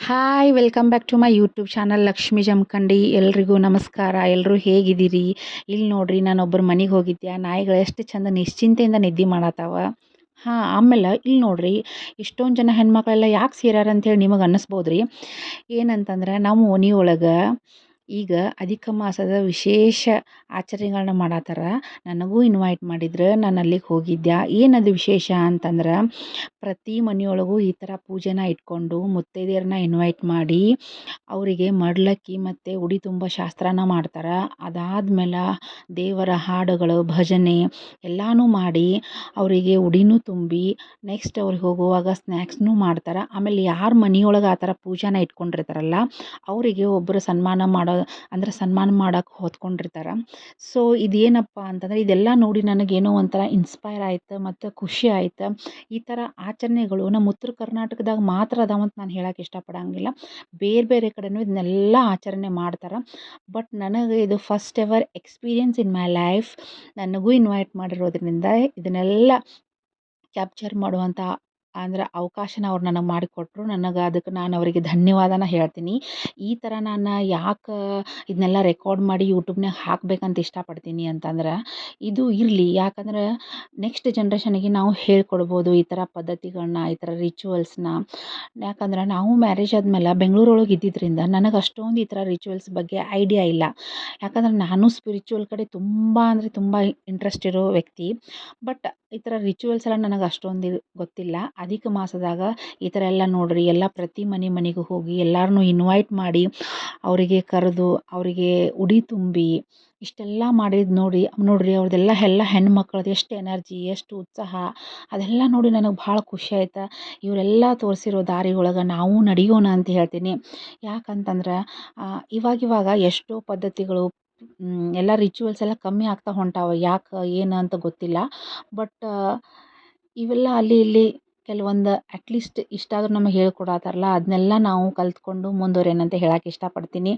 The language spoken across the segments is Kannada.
Hi welcome back to my YouTube channel Lakshmi Jamkhandi. ಎಲ್ರಿಗೂ ನಮಸ್ಕಾರ. ಎಲ್ಲರೂ ಹೇಗಿದ್ದೀರಿ? ಇಲ್ಲಿ ನೋಡ್ರಿ, ನಾನೊಬ್ಬರ ಮನೆಗೆ ಹೋಗಿದ್ದೆ. ನಾಯಿಗಳು ಎಷ್ಟು ಚಂದ ನಿಶ್ಚಿಂತೆಯಿಂದ ನಿದ್ದೆ ಮಾಡತ್ತಾವ. ಆಮೇಲೆ ಇಲ್ಲಿ ನೋಡ್ರಿ, ಇಷ್ಟೊಂದು ಜನ ಹೆಣ್ಮಕ್ಳೆಲ್ಲ ಯಾಕೆ ಸೇರ್ಯಾರ ಅಂತೇಳಿ ನಿಮಗೆ ಅನ್ನಿಸ್ಬೋದು ರೀ. ಏನಂತಂದ್ರೆ, ನಮ್ಮ ಓಣಿ ಒಳಗೆ ಈಗ ಅಧಿಕ ಮಾಸದ ವಿಶೇಷ ಆಚರಣೆಗಳನ್ನ ಮಾಡತ್ತಾರ. ನನಗೂ ಇನ್ವೈಟ್ ಮಾಡಿದ್ರು, ನಾನು ಅಲ್ಲಿಗೆ ಹೋಗಿದ್ದೆ. ಏನದು ವಿಶೇಷ ಅಂತಂದ್ರೆ, ಪ್ರತಿ ಮನೆಯೊಳಗೂ ಈ ಥರ ಪೂಜೆನ ಇಟ್ಕೊಂಡು ಮುತ್ತೈದೆಯರನ್ನ ಇನ್ವೈಟ್ ಮಾಡಿ ಅವರಿಗೆ ಮಡ್ಲಕ್ಕಿ ಮತ್ತು ಉಡಿ ತುಂಬ ಶಾಸ್ತ್ರನ ಮಾಡ್ತಾರೆ. ಅದಾದಮೇಲೆ ದೇವರ ಹಾಡುಗಳು, ಭಜನೆ ಎಲ್ಲನೂ ಮಾಡಿ ಅವರಿಗೆ ಉಡಿನೂ ತುಂಬಿ ನೆಕ್ಸ್ಟ್ ಅವ್ರಿಗೆ ಹೋಗುವಾಗ ಸ್ನ್ಯಾಕ್ಸ್ನೂ ಮಾಡ್ತಾರೆ. ಆಮೇಲೆ ಯಾರು ಮನೆಯೊಳಗೆ ಆ ಥರ ಪೂಜೆನ ಇಟ್ಕೊಂಡಿರ್ತಾರಲ್ಲ ಅವರಿಗೆ ಒಬ್ಬರು ಸನ್ಮಾನ ಮಾಡೋಕೆ ಹೊತ್ಕೊಂಡಿರ್ತಾರೆ. ಸೊ ಇದೇನಪ್ಪ ಅಂತಂದರೆ, ಇದೆಲ್ಲ ನೋಡಿ ನನಗೇನೋ ಒಂಥರ ಇನ್ಸ್ಪೈರ್ ಆಯ್ತು ಮತ್ತು ಖುಷಿ ಆಯ್ತು. ಈ ಥರ ಆಚರಣೆಗಳು ನಮ್ಮ ಉತ್ತರ ಕರ್ನಾಟಕದಾಗ ಮಾತ್ರ ಅದಾವಂತ ನಾನು ಹೇಳಕ್ಕೆ ಇಷ್ಟಪಡೋಂಗಿಲ್ಲ. ಬೇರೆ ಬೇರೆ ಕಡೆನೂ ಇದನ್ನೆಲ್ಲ ಆಚರಣೆ ಮಾಡ್ತಾರೆ. ಬಟ್ ನನಗೆ ಇದು first ever experience in my life. ನನಗೂ ಇನ್ವೈಟ್ ಮಾಡಿರೋದ್ರಿಂದ ಇದನ್ನೆಲ್ಲ ಕ್ಯಾಪ್ಚರ್ ಮಾಡುವಂಥ ಅವಕಾಶನ ಅವ್ರು ನನಗೆ ಮಾಡಿಕೊಟ್ರು. ನನಗೆ ಅದಕ್ಕೆ ನಾನು ಅವರಿಗೆ ಧನ್ಯವಾದನ ಹೇಳ್ತೀನಿ. ಈ ಥರ ನಾನು ಯಾಕೆ ಇದನ್ನೆಲ್ಲ ರೆಕಾರ್ಡ್ ಮಾಡಿ ಯೂಟ್ಯೂಬ್ನಾಗ ಹಾಕಬೇಕಂತ ಇಷ್ಟಪಡ್ತೀನಿ ಅಂತಂದ್ರೆ, ಇದು ಇರಲಿ, ಯಾಕಂದ್ರೆ ನೆಕ್ಸ್ಟ್ ಜನ್ರೇಷನಿಗೆ ನಾವು ಹೇಳ್ಕೊಡ್ಬೋದು ಈ ಥರ ಪದ್ಧತಿಗಳನ್ನ, ಈ ಥರ ರಿಚುವಲ್ಸ್ನ. ಯಾಕಂದ್ರೆ ನಾವು ಮ್ಯಾರೇಜ್ ಆದಮೇಲೆ ಬೆಂಗಳೂರೊಳಗೆ ಇದ್ದಿದ್ದರಿಂದ ನನಗೆ ಅಷ್ಟೊಂದು ಈ ಥರ ರಿಚುವಲ್ಸ್ ಬಗ್ಗೆ ಐಡಿಯಾ ಇಲ್ಲ. ಯಾಕಂದ್ರೆ ನಾನು ಸ್ಪಿರಿಚುವಲ್ ಕಡೆ ತುಂಬ ಅಂದರೆ ತುಂಬ ಇಂಟ್ರೆಸ್ಟ್ ಇರೋ ವ್ಯಕ್ತಿ. ಬಟ್ ಈ ಥರ ರಿಚುವಲ್ಸ್ ಎಲ್ಲ ನನಗೆ ಅಷ್ಟೊಂದು ಗೊತ್ತಿಲ್ಲ. ಅಧಿಕ ಮಾಸದಾಗ ಈ ಥರ ಎಲ್ಲ ನೋಡ್ರಿ, ಎಲ್ಲ ಪ್ರತಿ ಮನೆಗೂ ಹೋಗಿ ಎಲ್ಲರನ್ನೂ ಇನ್ವೈಟ್ ಮಾಡಿ ಅವರಿಗೆ ಕರೆದು ಅವರಿಗೆ ಉಡಿ ತುಂಬಿ ಇಷ್ಟೆಲ್ಲ ಮಾಡಿದ್ದು ನೋಡ್ರಿ ಅವ್ರದ್ದೆಲ್ಲ ಹೆಣ್ಮಕ್ಳದ್ದು ಎಷ್ಟು ಎನರ್ಜಿ, ಎಷ್ಟು ಉತ್ಸಾಹ, ಅದೆಲ್ಲ ನೋಡಿ ನನಗೆ ಭಾಳ ಖುಷಿ ಆಯ್ತು. ಇವರೆಲ್ಲ ತೋರಿಸಿರೋ ದಾರಿ ಒಳಗೆ ನಾವು ನಡೆಯೋಣ ಅಂತ ಹೇಳ್ತೀನಿ. ಯಾಕಂತಂದ್ರೆ ಇವಾಗ ಎಷ್ಟೋ ಪದ್ಧತಿಗಳು, ಎಲ್ಲ ರಿಚುವಲ್ಸ್ ಎಲ್ಲ ಕಮ್ಮಿ ಆಗ್ತಾ ಹೊಂಟಾವ. ಯಾಕೆ ಏನು ಅಂತ ಗೊತ್ತಿಲ್ಲ. ಬಟ್ ಇವೆಲ್ಲ ಅಲ್ಲಿ ಇಲ್ಲಿ ಕೆಲವೊಂದು ಅಟ್ಲೀಸ್ಟ್ ಇಷ್ಟಾದರೂ ನಮಗೆ ಹೇಳ್ಕೊಡತ್ತಾರಲ್ಲ, ಅದನ್ನೆಲ್ಲ ನಾವು ಕಲ್ತ್ಕೊಂಡು ಮುಂದುವರಿಯೋಣಂತ ಹೇಳಕ್ಕೆ ಇಷ್ಟಪಡ್ತೀನಿ.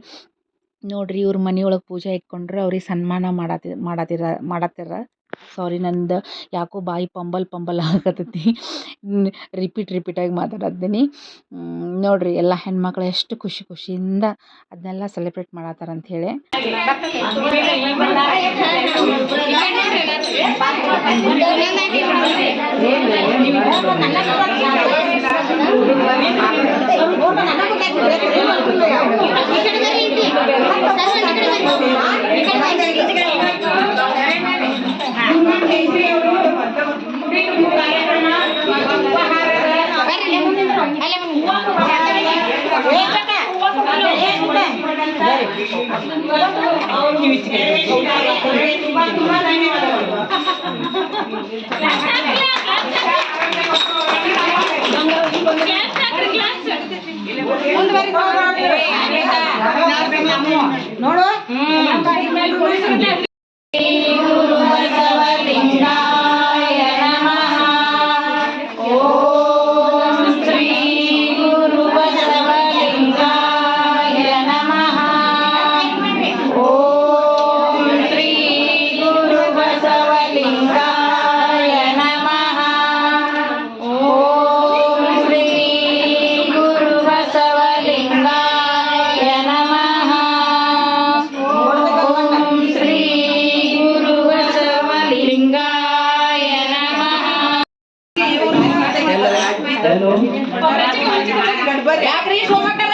ನೋಡ್ರಿ, ಇವ್ರ ಮನೆಯೊಳಗೆ ಪೂಜೆ ಇಟ್ಕೊಂಡ್ರೆ ಅವ್ರಿಗೆ ಸನ್ಮಾನ ಮಾಡತ್ತಿರ. ಸಾರಿ, ನಂದು ಯಾಕೋ ಬಾಯಿ ಪಂಬಲ್ ಆಗತ್ತೈತಿ. ರಿಪೀಟಾಗಿ ಮಾತಾಡತ್ತೀನಿ. ನೋಡ್ರಿ, ಎಲ್ಲ ಹೆಣ್ಮಕ್ಳು ಎಷ್ಟು ಖುಷಿಯಿಂದ ಅದನ್ನೆಲ್ಲ ಸೆಲೆಬ್ರೇಟ್ ಮಾಡತ್ತಾರ ಅಂತ ಹೇಳಿ. ನೋಡು, ಯಾಕ್ರಿ ಸೋಮಕ್ಕರ